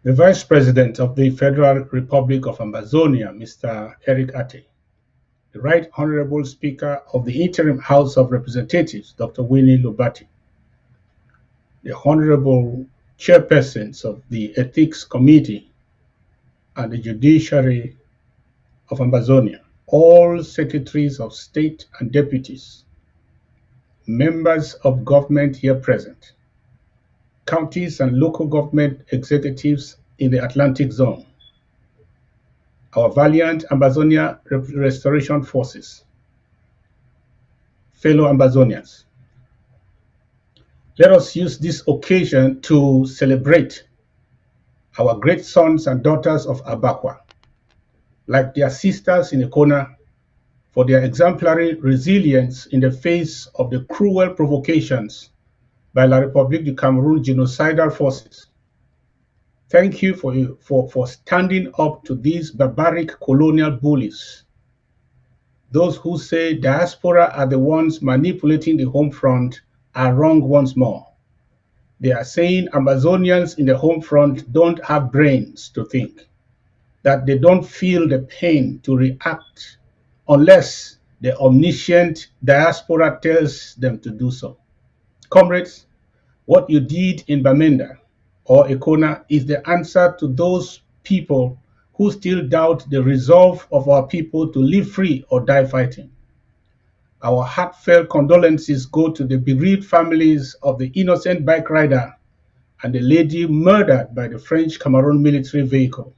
the Vice President of the Federal Republic of Amazonia, Mr. Eric Ate, the Right Honorable Speaker of the Interim House of Representatives, Dr. Winnie Lubati, the Honorable Chairpersons of the Ethics Committee and the Judiciary of Amazonia, all Secretaries of State and Deputies, members of government here present, counties and local government executives in the Atlantic Zone, our valiant Amazonia Restoration Forces, fellow Amazonians. Let us use this occasion to celebrate our great sons and daughters of Abakwa, like their sisters in Ekona, for their exemplary resilience in the face of the cruel provocations by La République du Cameroon genocidal forces. Thank you for standing up to these barbaric colonial bullies. Those who say diaspora are the ones manipulating the home front are wrong once more. They are saying Amazonians in the home front don't have brains to think, that they don't feel the pain to react unless the omniscient diaspora tells them to do so. Comrades, what you did in Bamenda or Ekona is the answer to those people who still doubt the resolve of our people to live free or die fighting. Our heartfelt condolences go to the bereaved families of the innocent bike rider and the lady murdered by the French Cameroon military vehicle.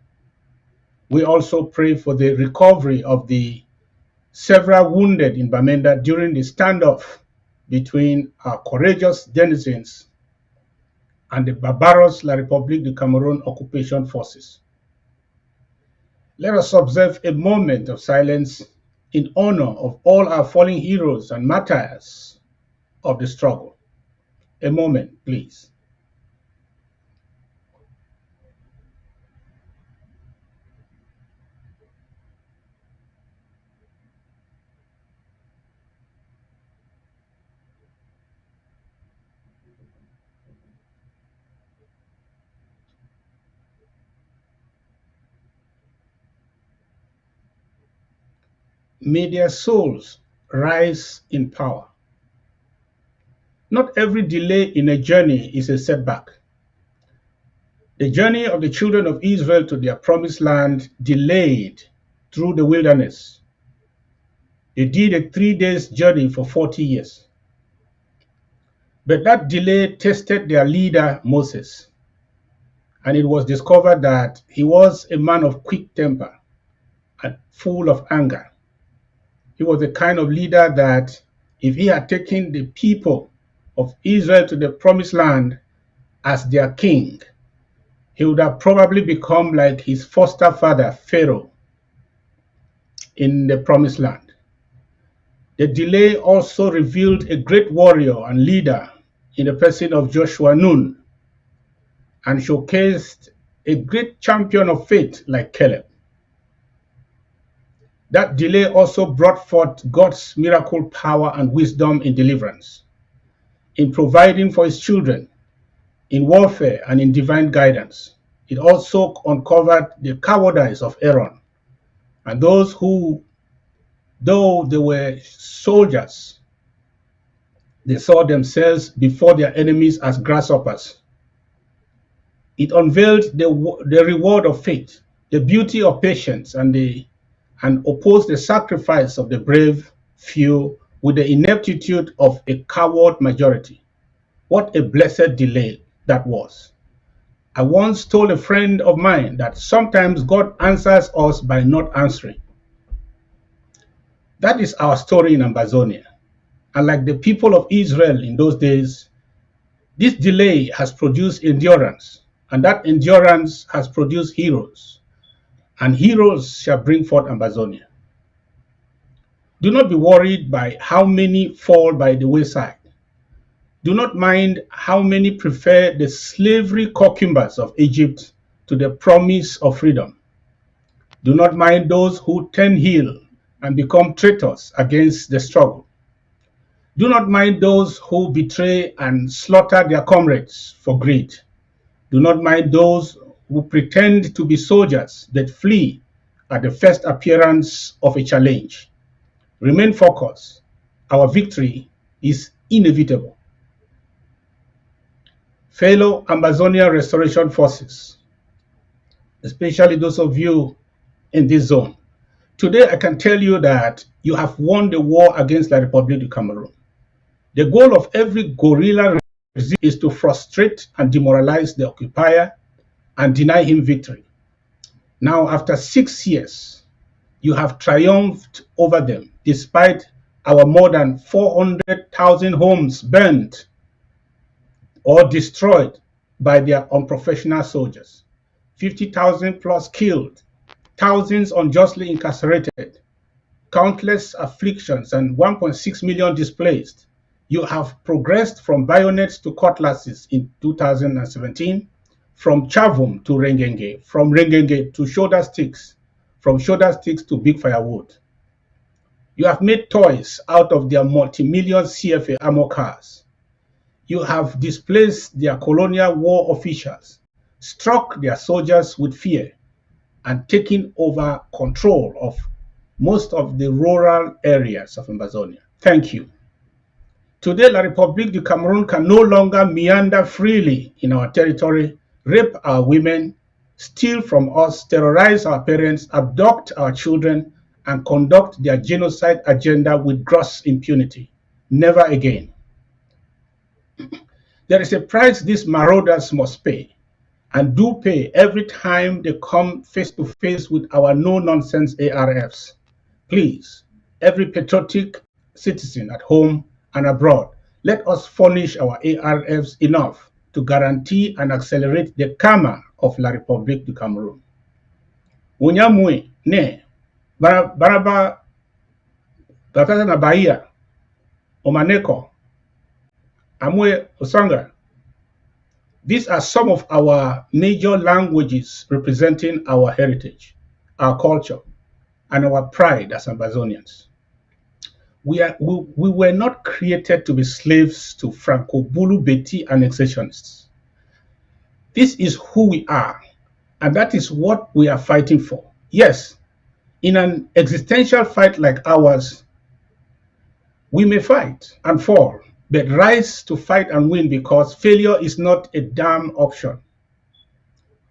We also pray for the recovery of the several wounded in Bamenda during the standoff between our courageous denizens and the barbarous La République du Cameroon occupation forces. Let us observe a moment of silence in honor of all our fallen heroes and martyrs of the struggle. A moment, please. May their souls rise in power. Not every delay in a journey is a setback. The journey of the children of Israel to their promised land delayed through the wilderness. They did a 3-day journey for 40 years. But that delay tested their leader, Moses, and it was discovered that he was a man of quick temper and full of anger. He was the kind of leader that if he had taken the people of Israel to the promised land as their king, he would have probably become like his foster father, Pharaoh, in the promised land. The delay also revealed a great warrior and leader in the person of Joshua Nun, and showcased a great champion of faith like Caleb. That delay also brought forth God's miracle power and wisdom in deliverance, in providing for his children, in warfare and in divine guidance. It also uncovered the cowardice of Aaron and those who, though they were soldiers, they saw themselves before their enemies as grasshoppers. It unveiled the reward of faith, the beauty of patience, and opposed the sacrifice of the brave few with the ineptitude of a coward majority. What a blessed delay that was. I once told a friend of mine that sometimes God answers us by not answering. That is our story in Amazonia. And like the people of Israel in those days, this delay has produced endurance, and that endurance has produced heroes. And heroes shall bring forth Amazonia. Do not be worried by how many fall by the wayside. Do not mind how many prefer the slavery cucumbers of Egypt to the promise of freedom. Do not mind those who turn heel and become traitors against the struggle. Do not mind those who betray and slaughter their comrades for greed. Do not mind those who pretend to be soldiers that flee at the first appearance of a challenge. Remain focused. Our victory is inevitable. Fellow Amazonian Restoration Forces, especially those of you in this zone, today I can tell you that you have won the war against the Republic of Cameroon. The goal of every guerrilla regime is to frustrate and demoralize the occupier and deny him victory. Now, after 6 years, you have triumphed over them, despite our more than 400,000 homes burned or destroyed by their unprofessional soldiers, 50,000 plus killed, thousands unjustly incarcerated, countless afflictions, and 1.6 million displaced. You have progressed from bayonets to cutlasses in 2017, from chavum to rengenge, from rengenge to shoulder sticks, from shoulder sticks to big firewood. You have made toys out of their multi-million CFA armor cars. You have displaced their colonial war officials, struck their soldiers with fear, and taken over control of most of the rural areas of Amazonia. Thank you. Today, La République du Cameroon can no longer meander freely in our territory, rape our women, steal from us, terrorize our parents, abduct our children, and conduct their genocide agenda with gross impunity. Never again. There is a price these marauders must pay, and do pay every time they come face to face with our no-nonsense ARFs. Please, every patriotic citizen at home and abroad, let us furnish our ARFs enough to guarantee and accelerate the karma of La République du Cameroon. Unyamwe ne baraba batata na Bahia Omaneko Amwe Osanga. These are some of our major languages representing our heritage, our culture, and our pride as Amazonians. We were not created to be slaves to Franco-Bulu Beti annexationists. This is who we are, and that is what we are fighting for. Yes, in an existential fight like ours, we may fight and fall, but rise to fight and win, because failure is not a damn option.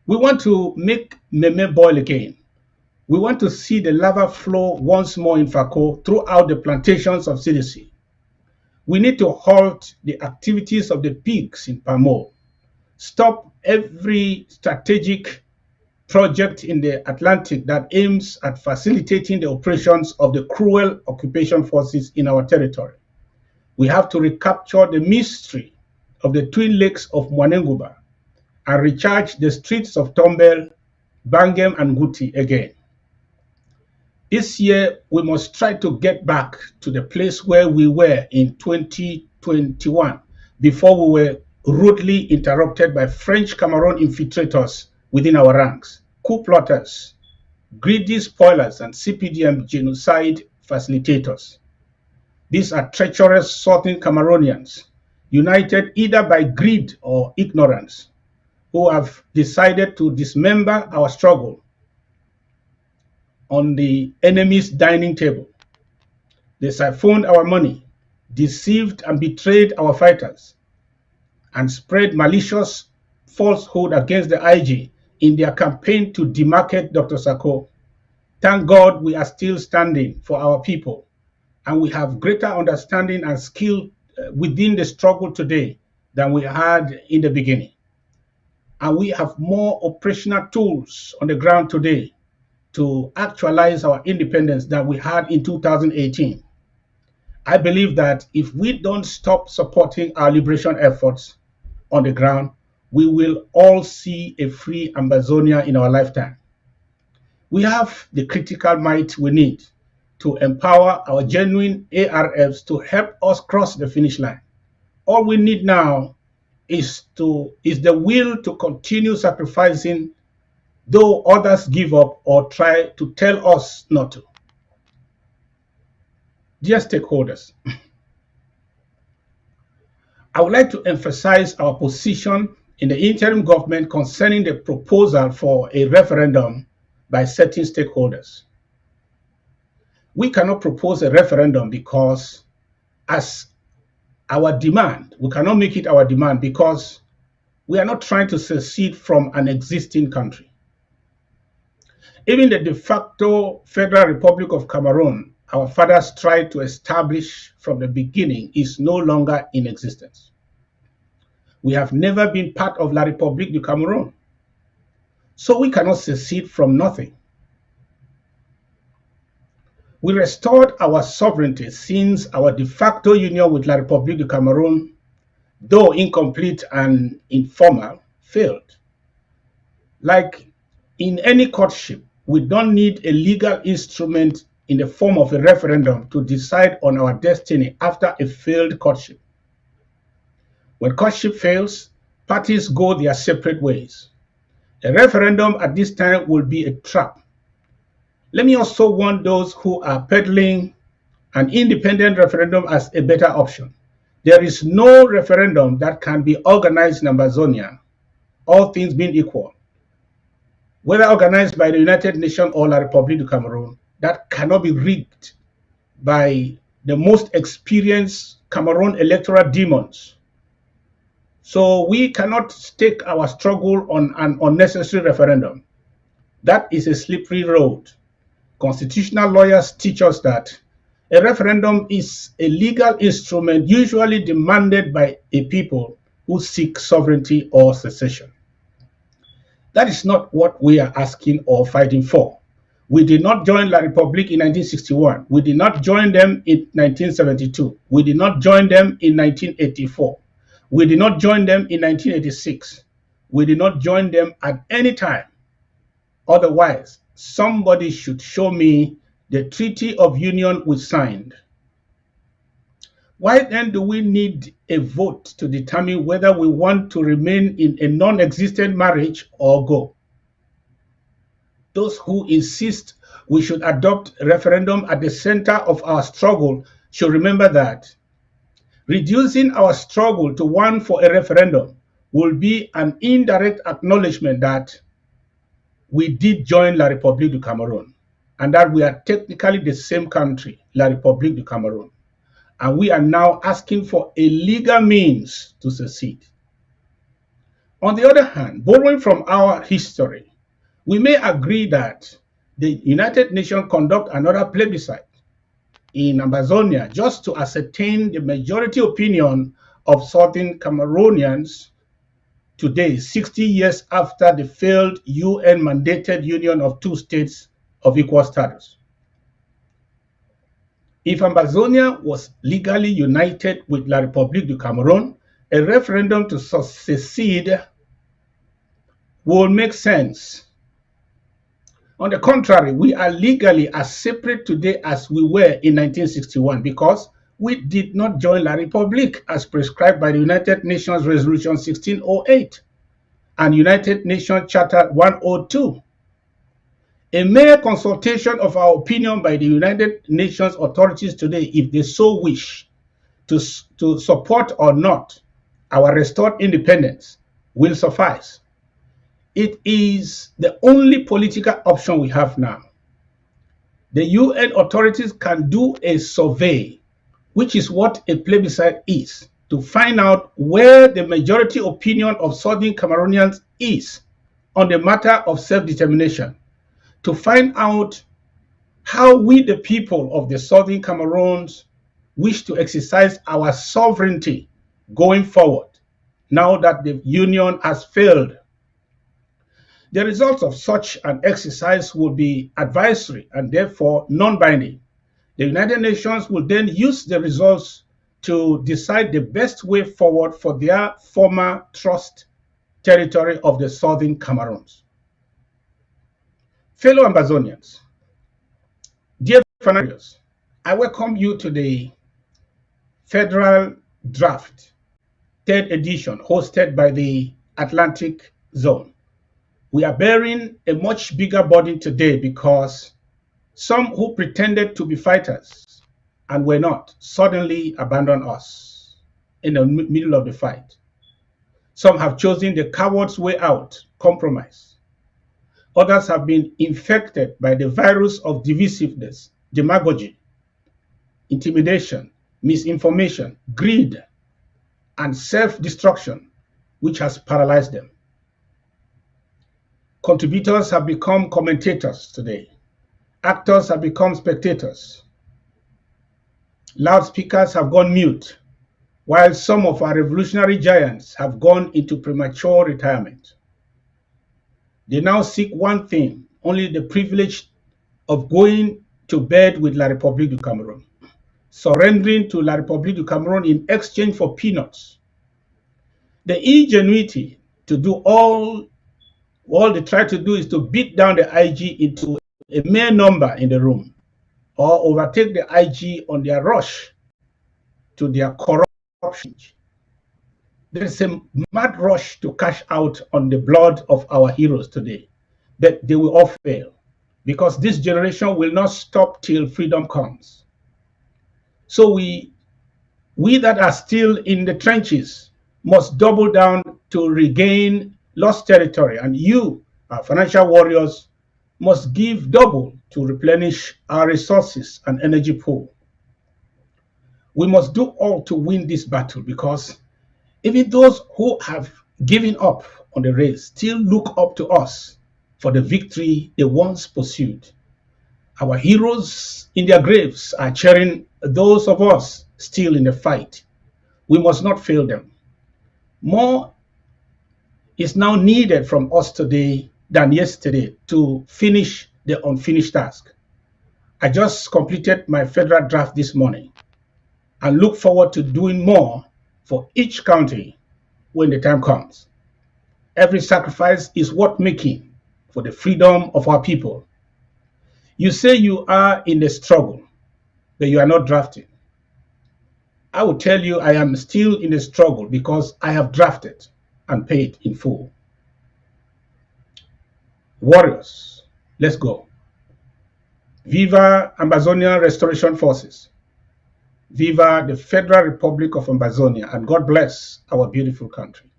We want to make Meme boil again. We want to see the lava flow once more in SAKO throughout the plantations of CDC. We need to halt the activities of the pigs in Pamo, stop every strategic project in the Atlantic that aims at facilitating the operations of the cruel occupation forces in our territory. We have to recapture the mystery of the twin lakes of Mwanenguba and recharge the streets of Tombel, Bangem, and Guti again. This year, we must try to get back to the place where we were in 2021, before we were rudely interrupted by French Cameroon infiltrators within our ranks, coup plotters, greedy spoilers, and CPDM genocide facilitators. These are treacherous Southern Cameroonians, united either by greed or ignorance, who have decided to dismember our struggle on the enemy's dining table. They siphoned our money, deceived and betrayed our fighters, and spread malicious falsehood against the IG in their campaign to demarcate Dr. SAKO. Thank God we are still standing for our people, and we have greater understanding and skill within the struggle today than we had in the beginning. And we have more operational tools on the ground today to actualize our independence than we had in 2018. I believe that if we don't stop supporting our liberation efforts on the ground, we will all see a free Amazonia in our lifetime. We have the critical might we need to empower our genuine ARFs to help us cross the finish line. All we need now is the will to continue sacrificing, though others give up or try to tell us not to. Dear stakeholders, I would like to emphasize our position in the interim government concerning the proposal for a referendum by certain stakeholders. We cannot propose a referendum because as our demand, we cannot make it our demand because we are not trying to secede from an existing country. Even the de facto Federal Republic of Cameroon, our fathers tried to establish from the beginning, is no longer in existence. We have never been part of La République du Cameroun, so we cannot secede from nothing. We restored our sovereignty since our de facto union with La République du Cameroun, though incomplete and informal, failed. Like in any courtship, we don't need a legal instrument in the form of a referendum to decide on our destiny after a failed courtship. When courtship fails, parties go their separate ways. A referendum at this time will be a trap. Let me also warn those who are peddling an independent referendum as a better option. There is no referendum that can be organized in Amazonia, all things being equal, whether organized by the United Nations or La République du Cameroun, that cannot be rigged by the most experienced Cameroon electoral demons. So we cannot stake our struggle on an unnecessary referendum. That is a slippery road. Constitutional lawyers teach us that a referendum is a legal instrument usually demanded by a people who seek sovereignty or secession. That is not what we are asking or fighting for. We did not join La République in 1961. We did not join them in 1972. We did not join them in 1984. We did not join them in 1986. We did not join them at any time. Otherwise, somebody should show me the Treaty of Union we signed. Why then do we need a vote to determine whether we want to remain in a non-existent marriage or go? Those who insist we should adopt a referendum at the center of our struggle should remember that reducing our struggle to one for a referendum will be an indirect acknowledgement that we did join La République du Cameroun and that we are technically the same country, La République du Cameroun. And we are now asking for a legal means to secede. On the other hand, borrowing from our history, we may agree that the United Nations conduct another plebiscite in Amazonia just to ascertain the majority opinion of Southern Cameroonians today, 60 years after the failed UN-mandated union of two states of equal status. If Amazonia was legally united with La République du Cameroun, a referendum to secede would make sense. On the contrary, we are legally as separate today as we were in 1961 because we did not join La République as prescribed by the United Nations Resolution 1608 and United Nations Charter 102. A mere consultation of our opinion by the United Nations authorities today, if they so wish, to support or not our restored independence, will suffice. It is the only political option we have now. The UN authorities can do a survey, which is what a plebiscite is, to find out where the majority opinion of Southern Cameroonians is on the matter of self-determination, to find out how we, the people of the Southern Cameroons, wish to exercise our sovereignty going forward, now that the union has failed. The results of such an exercise will be advisory and therefore non-binding. The United Nations will then use the results to decide the best way forward for their former trust territory of the Southern Cameroons. Fellow Amazonians, dear Fanarios, I welcome you to the Federal Draft, 3rd edition, hosted by the Atlantic Zone. We are bearing a much bigger burden today because some who pretended to be fighters and were not suddenly abandoned us in the middle of the fight. Some have chosen the coward's way out, compromise. Others have been infected by the virus of divisiveness, demagogy, intimidation, misinformation, greed, and self destruction, which has paralyzed them. Contributors have become commentators today. Actors have become spectators. Loudspeakers have gone mute, while some of our revolutionary giants have gone into premature retirement. They now seek one thing, only the privilege of going to bed with La République du Cameroon, surrendering to La République du Cameroon in exchange for peanuts. The ingenuity to do all they try to do is to beat down the IG into a mere number in the room, or overtake the IG on their rush to their corruption. There is a mad rush to cash out on the blood of our heroes today, but they will all fail because this generation will not stop till freedom comes. So we that are still in the trenches must double down to regain lost territory, and you, our financial warriors, must give double to replenish our resources and energy pool. We must do all to win this battle because even those who have given up on the race still look up to us for the victory they once pursued. Our heroes in their graves are cheering those of us still in the fight. We must not fail them. More is now needed from us today than yesterday to finish the unfinished task. I just completed my federal draft this morning and look forward to doing more for each county when the time comes. Every sacrifice is worth making for the freedom of our people. You say you are in the struggle, but you are not drafting. I will tell you I am still in the struggle because I have drafted and paid in full. Warriors, let's go. Viva Ambazonian Restoration Forces. Viva the Federal Republic of Ambazonia, and God bless our beautiful country.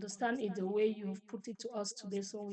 understand it the way you've put it to us today. So